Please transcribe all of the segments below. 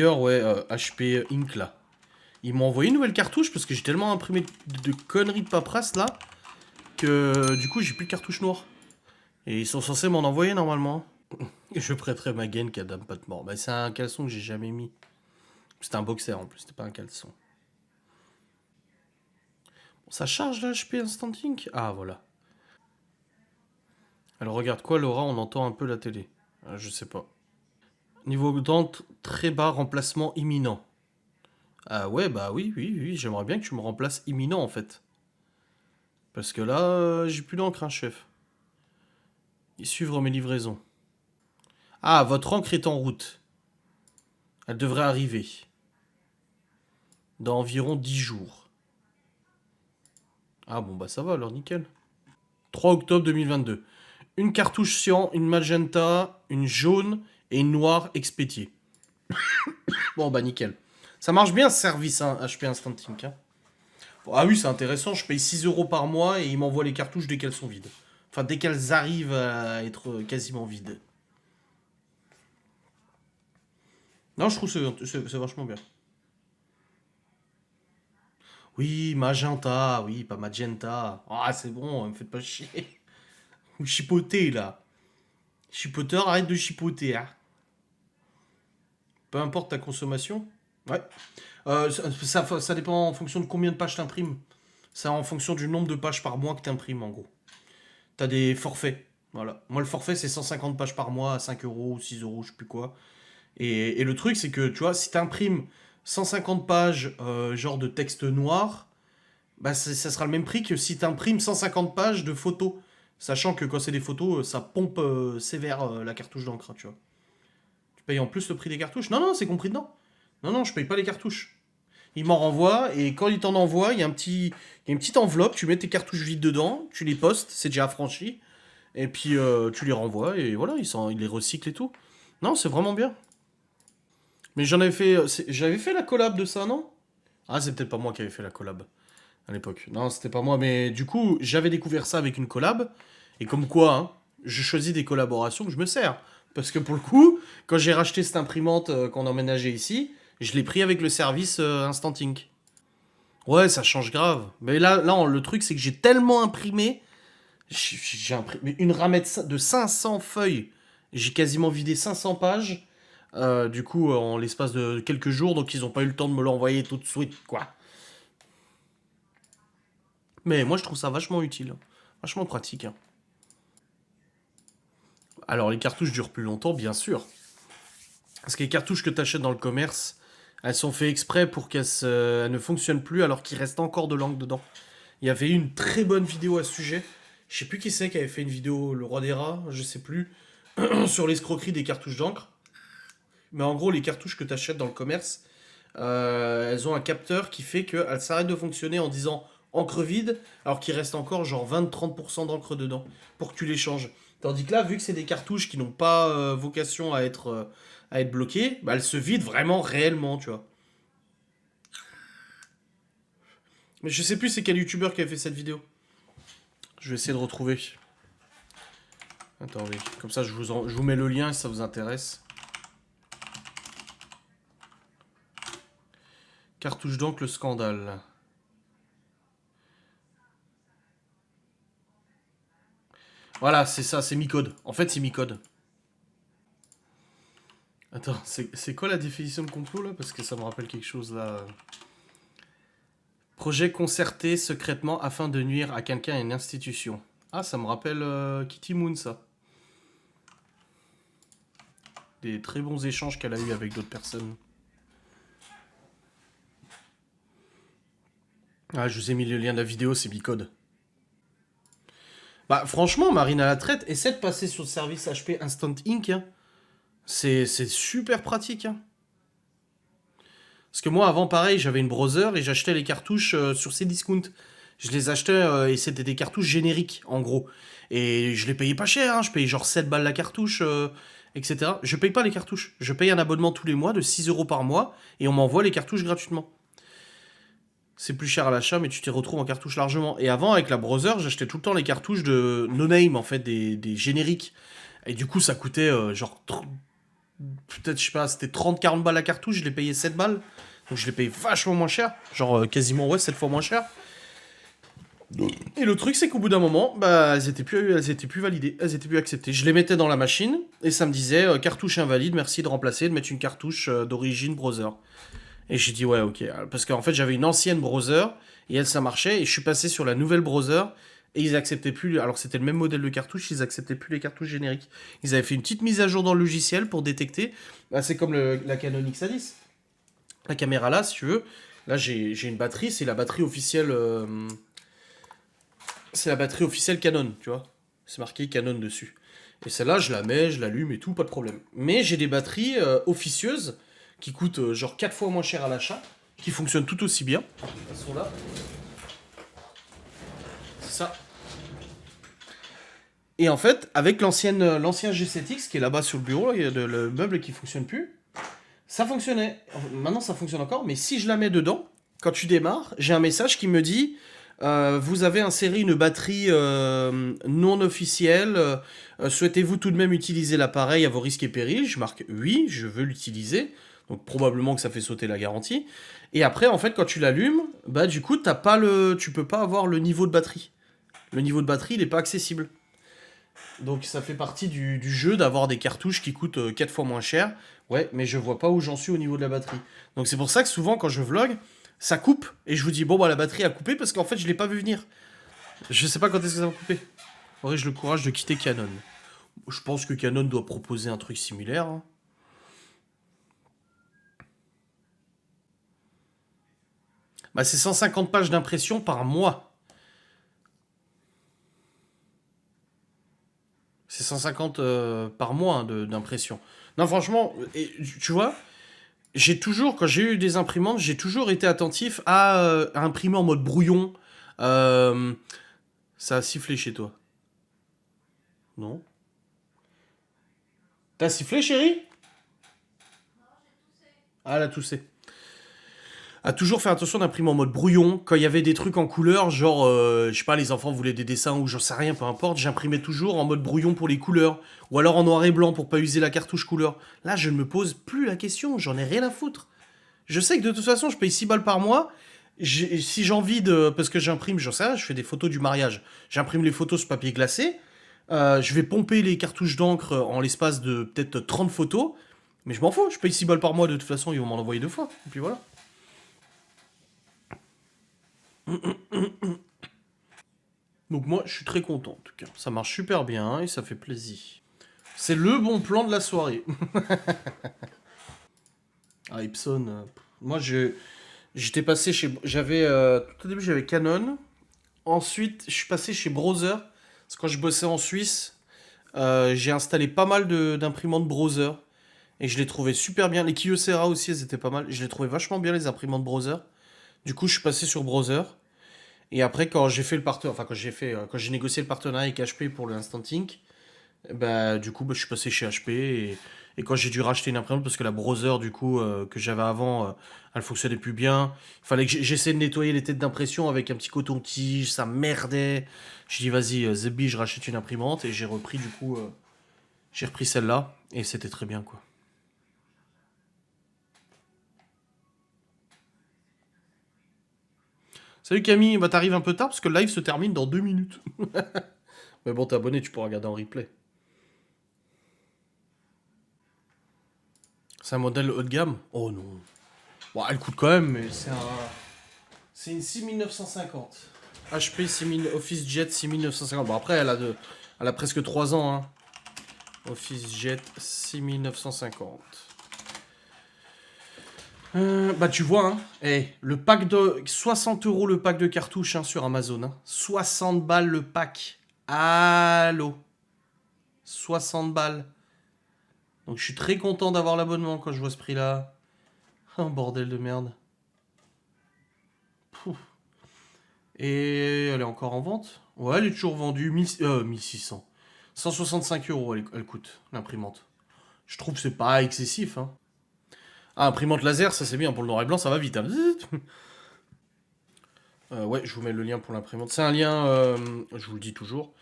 Ouais, HP Ink là. Ils m'ont envoyé une nouvelle cartouche parce que j'ai tellement imprimé de conneries de paperasse là que du coup j'ai plus de cartouche noire. Et ils sont censés m'en envoyer normalement. Je prêterai ma gaine qu'à Dame pas de mort. Bah, c'est un caleçon que j'ai jamais mis. C'était un boxer en plus, c'était pas un caleçon. Bon, ça charge là, HP Instant Ink. Ah voilà. Alors regarde quoi Laura, on entend un peu la télé. Je sais pas. Niveau dente très bas, remplacement imminent. Ah ouais, bah oui, j'aimerais bien que tu me remplaces imminent en fait. Parce que là, j'ai plus d'encre, hein, chef. Et suivre mes livraisons. Ah, votre encre est en route. Elle devrait arriver. Dans environ 10 jours. Ah bon, bah ça va alors, nickel. 3 octobre 2022. Une cartouche cyan, une magenta, une jaune et une noire expédiée. Bon, bah nickel. Ça marche bien ce service, hein, HP Instant Ink. Hein. Bon, ah oui, c'est intéressant, je paye 6 euros par mois et ils m'envoient les cartouches dès qu'elles sont vides. Enfin, dès qu'elles arrivent à être quasiment vides. Non, je trouve que c'est vachement bien. Oui, magenta, oui, pas magenta. Ah, c'est bon, me faites pas chier. Vous chipotez, là. Chipoteur, arrête de chipoter, hein. Peu importe ta consommation. Ouais. Ça dépend en fonction de combien de pages t'imprimes. C'est en fonction du nombre de pages par mois que t'imprimes, en gros. T'as des forfaits. Voilà. Moi, le forfait, c'est 150 pages par mois à 5 euros ou 6 euros, je sais plus quoi. Et le truc, c'est que, tu vois, si t'imprimes 150 pages, genre de texte noir, bah, ça sera le même prix que si t'imprimes 150 pages de photos. Sachant que quand c'est des photos, ça pompe sévère la cartouche d'encre, tu vois. Tu payes en plus le prix des cartouches. Non, non, c'est compris dedans. Non, non, je paye pas les cartouches. Il m'en renvoie, et quand il t'en envoie, il y a une petite enveloppe, tu mets tes cartouches vides dedans, tu les postes, c'est déjà affranchi, et puis tu les renvoies, et voilà, il les recycle et tout. Non, c'est vraiment bien. Mais j'en avais fait. J'avais fait la collab de ça, non? Ah, c'est peut-être pas moi qui avais fait la collab à l'époque. Non, c'était pas moi, mais du coup, j'avais découvert ça avec une collab, et comme quoi, hein, je choisis des collaborations que je me sers. Parce que pour le coup, quand j'ai racheté cette imprimante qu'on a emménagée ici, je l'ai pris avec le service Instant Ink. Ouais, ça change grave. Mais là le truc, c'est que j'ai tellement imprimé. J'ai imprimé une ramette de 500 feuilles. J'ai quasiment vidé 500 pages. Du coup, en l'espace de quelques jours, donc ils n'ont pas eu le temps de me l'envoyer tout de suite, quoi. Mais moi, je trouve ça vachement utile. Vachement pratique. Hein. Alors, les cartouches durent plus longtemps, bien sûr. Parce que les cartouches que tu achètes dans le commerce, elles sont faites exprès pour elles ne fonctionnent plus alors qu'il reste encore de l'encre dedans. Il y avait eu une très bonne vidéo à ce sujet. Je sais plus qui c'est qui avait fait une vidéo, le roi des rats, je sais plus, sur l'escroquerie des cartouches d'encre. Mais en gros, les cartouches que tu achètes dans le commerce, elles ont un capteur qui fait qu'elles s'arrêtent de fonctionner en disant encre vide, alors qu'il reste encore genre 20-30% d'encre dedans, pour que tu les changes. Tandis que là, vu que c'est des cartouches qui n'ont pas vocation à être bloquées, bah, elles se vident vraiment réellement, tu vois. Mais je sais plus c'est quel youtubeur qui avait fait cette vidéo. Je vais essayer de retrouver. Attendez, comme ça je vous mets le lien si ça vous intéresse. Cartouche d'encre, le scandale. Voilà, c'est ça, c'est Micode. En fait, c'est Micode. Attends, c'est quoi la définition de complot là? Parce que ça me rappelle quelque chose là. Projet concerté secrètement afin de nuire à quelqu'un et à une institution. Ah, ça me rappelle Kitty Moon ça. Des très bons échanges qu'elle a eu avec d'autres personnes. Ah, je vous ai mis le lien de la vidéo, c'est Bicode. Bah, franchement, Marine à la traite, essaie de passer sur le service HP Instant Ink. Hein. C'est super pratique. Hein. Parce que moi, avant, pareil, j'avais une browser et j'achetais les cartouches sur Cdiscount. Je les achetais et c'était des cartouches génériques, en gros. Et je les payais pas cher, hein. Je payais genre 7 balles la cartouche, etc. Je paye pas les cartouches. Je paye un abonnement tous les mois de 6 euros par mois et on m'envoie les cartouches gratuitement. C'est plus cher à l'achat, mais tu t'y retrouves en cartouche largement. Et avant, avec la browser, j'achetais tout le temps les cartouches de no name, en fait, des génériques. Et du coup, ça coûtait genre peut-être, je sais pas, c'était 30-40 balles la cartouche, je l'ai payé 7 balles. Donc je l'ai payé vachement moins cher. Genre quasiment, ouais, 7 fois moins cher. Et le truc, c'est qu'au bout d'un moment, bah, elles étaient plus validées, elles étaient plus acceptées. Je les mettais dans la machine et ça me disait cartouche invalide, merci de remplacer, de mettre une cartouche d'origine browser. Et j'ai dit ouais, ok. Parce qu'en fait, j'avais une ancienne browser et elle, ça marchait. Et je suis passé sur la nouvelle browser et ils acceptaient plus. Alors c'était le même modèle de cartouche, ils acceptaient plus les cartouches génériques. Ils avaient fait une petite mise à jour dans le logiciel pour détecter. Bah, c'est comme la Canon X-A10. La caméra là, si tu veux. Là, j'ai une batterie, c'est la batterie officielle. C'est la batterie officielle Canon, tu vois. C'est marqué Canon dessus. Et celle-là, je la mets, je l'allume et tout, pas de problème. Mais j'ai des batteries officieuses qui coûtent genre 4 fois moins cher à l'achat, qui fonctionnent tout aussi bien. Elles sont là. C'est ça. Et en fait, avec l'ancien G7X qui est là-bas sur le bureau, il y a le meuble qui fonctionne plus, ça fonctionnait. Maintenant, ça fonctionne encore, mais si je la mets dedans, quand tu démarres, j'ai un message qui me dit vous avez inséré une batterie non officielle. Souhaitez-vous tout de même utiliser l'appareil à vos risques et périls? Je marque oui, je veux l'utiliser. Donc probablement que ça fait sauter la garantie. Et après, en fait, quand tu l'allumes, bah du coup, tu peux pas avoir le niveau de batterie. Le niveau de batterie, il n'est pas accessible. Donc ça fait partie du jeu d'avoir des cartouches qui coûtent 4 fois moins cher. Ouais, mais je vois pas où j'en suis au niveau de la batterie. Donc c'est pour ça que souvent quand je vlog, ça coupe et je vous dis bon bah la batterie a coupé parce qu'en fait je l'ai pas vu venir. Je sais pas quand est-ce que ça va couper. Aurais-je le courage de quitter Canon? Je pense que Canon doit proposer un truc similaire, hein. Bah c'est 150 pages d'impression par mois. C'est 150 par mois hein, d'impression. Non franchement, tu vois, j'ai toujours, quand j'ai eu des imprimantes, j'ai toujours été attentif à imprimer en mode brouillon. Euh, Ça a sifflé chez toi. Non? T'as sifflé, chérie? Ah, elle a toussé. A toujours fait attention d'imprimer en mode brouillon. Quand il y avait des trucs en couleur, genre, je sais pas, les enfants voulaient des dessins ou j'en sais rien, peu importe, j'imprimais toujours en mode brouillon pour les couleurs. Ou alors en noir et blanc pour pas user la cartouche couleur. Là, je ne me pose plus la question, j'en ai rien à foutre. Je sais que de toute façon, je paye 6 balles par mois. Si j'ai envie de. Parce que j'imprime, j'en sais rien, je fais des photos du mariage. J'imprime les photos sur papier glacé. Je vais pomper les cartouches d'encre en l'espace de peut-être 30 photos. Mais je m'en fous, je paye 6 balles par mois, de toute façon, ils vont m'en envoyer 2 fois. Et puis voilà. Donc moi, je suis très content en tout cas. Ça marche super bien et ça fait plaisir. C'est le bon plan de la soirée. Ah, Epson. Moi, j'étais passé chez. J'avais. Tout au début, j'avais Canon. Ensuite, je suis passé chez Browser. Parce que quand je bossais en Suisse, j'ai installé pas mal d'imprimantes Browser. Et je les trouvais super bien. Les Kyocera aussi, elles étaient pas mal. Je les trouvais vachement bien, les imprimantes Browser. Du coup, je suis passé sur Browser. Et après, quand j'ai fait le partenariat, enfin, quand j'ai négocié le partenariat avec HP pour le Instant Ink, bah, du coup, bah, je suis passé chez HP. Et quand j'ai dû racheter une imprimante, parce que la Browser, du coup, que j'avais avant, elle fonctionnait plus bien. Il fallait que j'essaie de nettoyer les têtes d'impression avec un petit coton-tige, ça merdait. J'ai dit, vas-y, Zebi, je rachète une imprimante. Et j'ai repris, du coup, j'ai repris celle-là. Et c'était très bien, quoi. Salut Camille, bah t'arrives un peu tard parce que le live se termine dans 2 minutes. Mais bon, t'es abonné, tu pourras regarder en replay. C'est un modèle haut de gamme? Oh non. Bon, elle coûte quand même, mais c'est une 6950. HP 6000, Office Jet 6950. Bon, après, elle a presque 3 ans, hein. Office Jet 6950. Bah, tu vois, hein. Le pack de. 60 euros le pack de cartouches hein, sur Amazon. Hein. 60 balles le pack. Allô? 60 balles. Donc je suis très content d'avoir l'abonnement quand je vois ce prix-là. Oh, bordel de merde. Pouf. Et elle est encore en vente? Ouais, elle est toujours vendue 1600. 165 euros elle coûte, l'imprimante. Je trouve que c'est pas excessif. Hein. Ah, imprimante laser, ça c'est bien. Pour le noir et blanc, ça va vite. Hein. Ouais, je vous mets le lien pour l'imprimante. C'est un lien, je vous le dis toujours.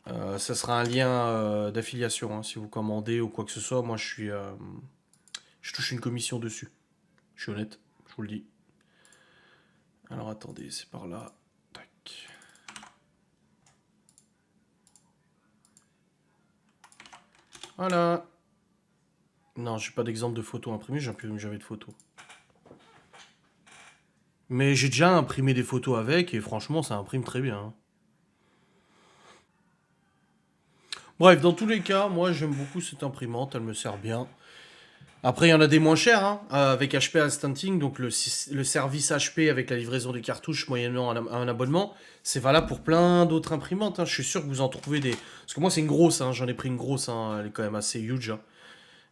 Ça sera un lien d'affiliation, hein, si vous commandez ou quoi que ce soit. Moi, je touche une commission dessus. Je suis honnête, je vous le dis. Alors attendez, c'est par là. Tac. Voilà. Non, j'ai pas d'exemple de photo imprimée, j'imprime jamais de photos. Mais j'ai déjà imprimé des photos avec et franchement, ça imprime très bien, hein. Bref, dans tous les cas, moi j'aime beaucoup cette imprimante, elle me sert bien. Après, il y en a des moins chers, hein, avec HP Instanting, donc le service HP avec la livraison des cartouches moyennant un abonnement, c'est valable pour plein d'autres imprimantes, hein. Je suis sûr que vous en trouvez des... Parce que moi c'est une grosse, hein, j'en ai pris une grosse, hein, elle est quand même assez huge, hein.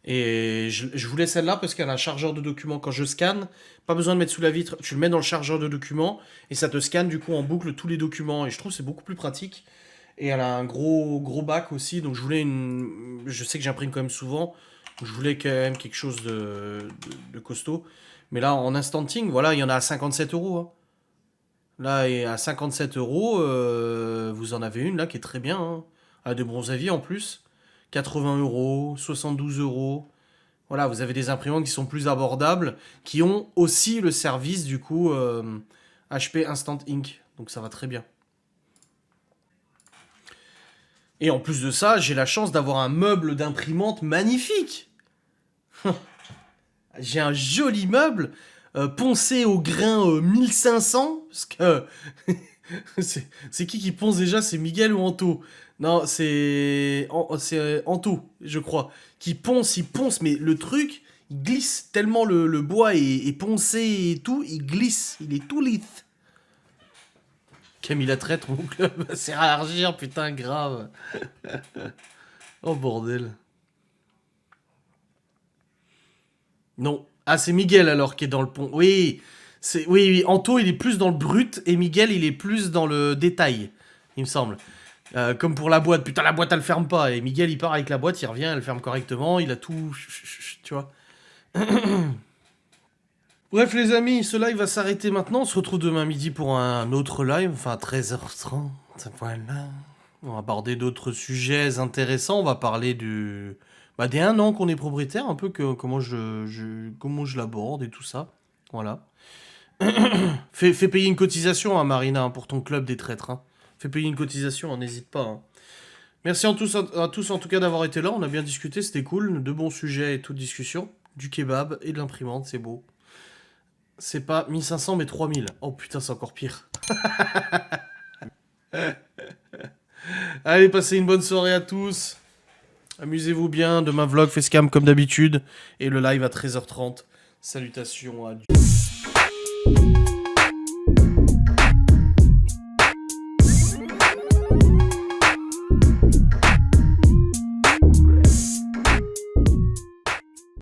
Et je voulais celle-là parce qu'elle a un chargeur de documents. Quand je scanne, pas besoin de mettre sous la vitre, tu le mets dans le chargeur de documents et ça te scanne du coup en boucle tous les documents. Et je trouve que c'est beaucoup plus pratique. Et elle a un gros bac aussi, donc je voulais une. Je sais que j'imprime quand même souvent, donc je voulais quand même quelque chose de costaud. Mais là, en instanting, voilà, il y en a à 57 euros, hein. Là, et à 57 euros, vous en avez une là qui est très bien, hein. À de bons avis en plus. 80 euros, 72 euros. Voilà, vous avez des imprimantes qui sont plus abordables, qui ont aussi le service du coup HP Instant Ink. Donc ça va très bien. Et en plus de ça, j'ai la chance d'avoir un meuble d'imprimante magnifique. J'ai un joli meuble poncé au grain 1500. Parce que c'est qui ponce déjà? C'est Miguel ou Anto? Non, c'est Anto, je crois. Qui ponce, il ponce, mais le truc, il glisse tellement le bois est poncé et tout, il glisse, il est tout lisse. Camille la traite, mon club, c'est réagir, putain, grave. Oh bordel. Non. Ah, c'est Miguel alors qui est dans le pont. Oui, oui, Anto il est plus dans le brut et Miguel il est plus dans le détail, il me semble. Comme pour la boîte, putain la boîte elle ferme pas et Miguel il part avec la boîte, il revient, elle ferme correctement, il a tout, tu vois. Bref les amis, ce live va s'arrêter maintenant, on se retrouve demain midi pour un autre live, enfin 13h30, voilà. On va aborder d'autres sujets intéressants, on va parler des 1 an qu'on est propriétaire, un peu comment comment je l'aborde et tout ça, voilà. Fais payer une cotisation, hein, Marina, hein, pour ton club des traîtres, hein. Fais payer une cotisation, hein, n'hésite pas, hein. Merci à tous en tout cas d'avoir été là, on a bien discuté, c'était cool, de bons sujets et toute discussion. Du kebab et de l'imprimante, c'est beau. C'est pas 1500 mais 3000. Oh putain, c'est encore pire. Allez, passez une bonne soirée à tous. Amusez-vous bien, demain vlog, facecam comme d'habitude. Et le live à 13h30. Salutations à